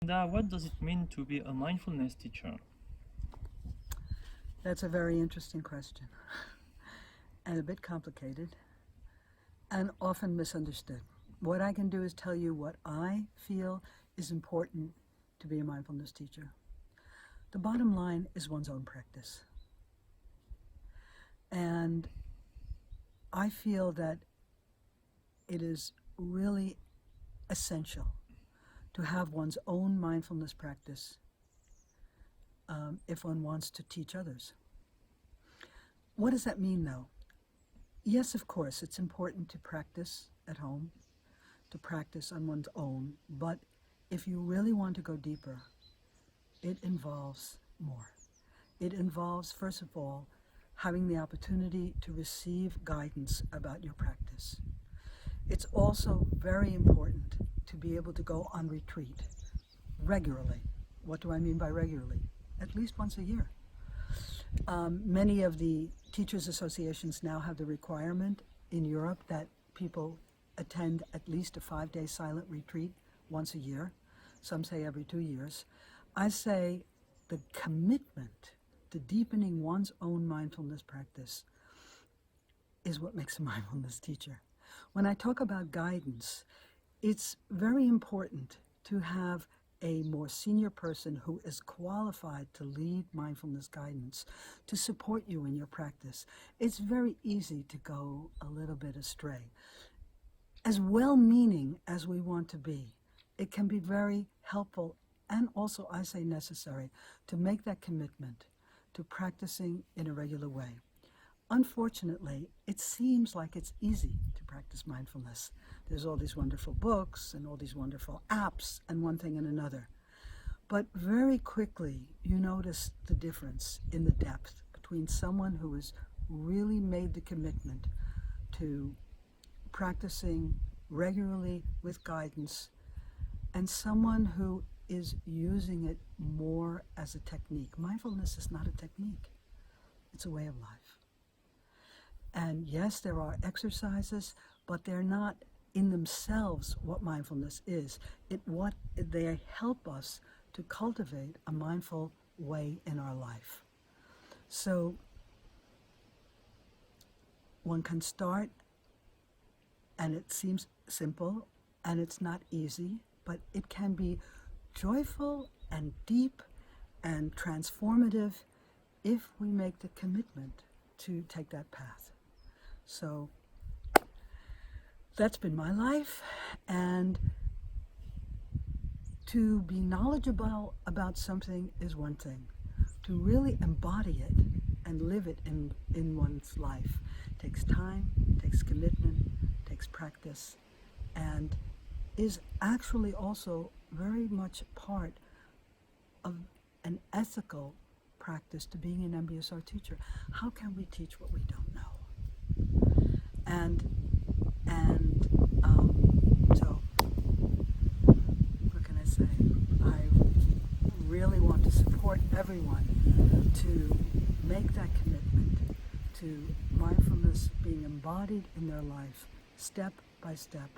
What does it mean to be a mindfulness teacher? That's a very interesting question and a bit complicated and often misunderstood. What I can do is tell you what I feel is important to be a mindfulness teacher. The bottom line is one's own practice. And I feel that it is really essential to have one's own mindfulness practice if one wants to teach others. What does that mean, though? Yes, of course, it's important to practice at home, to practice on one's own, but if you really want to go deeper, it involves more. It involves, first of all, having the opportunity to receive guidance about your practice. It's also very important to be able to go on retreat regularly. What do I mean by regularly? At least once a year. Many of the teachers' associations now have the requirement in Europe that people attend at least a 5-day silent retreat once a year. Some say every 2 years. I say the commitment to deepening one's own mindfulness practice is what makes a mindfulness teacher. When I talk about guidance, it's very important to have a more senior person who is qualified to lead mindfulness guidance, to support you in your practice. It's very easy to go a little bit astray. As well-meaning as we want to be, it can be very helpful and also, I say, necessary to make that commitment to practicing in a regular way. Unfortunately, it seems like it's easy to practice mindfulness. There's all these wonderful books and all these wonderful apps and one thing and another. But very quickly, you notice the difference in the depth between someone who has really made the commitment to practicing regularly with guidance and someone who is using it more as a technique. Mindfulness is not a technique. It's a way of life. And yes, there are exercises, but they're not in themselves what mindfulness is. They help us to cultivate a mindful way in our life. So one can start, and it seems simple, and it's not easy, but it can be joyful and deep and transformative if we make the commitment to take that path. So that's been my life, and to be knowledgeable about something is one thing. To really embody it and live it in one's life takes time, takes commitment, takes practice, and is actually also very much part of an ethical practice to being an MBSR teacher. How can we teach what we don't know? So what can I say? I really want to support everyone to make that commitment to mindfulness being embodied in their life, step by step.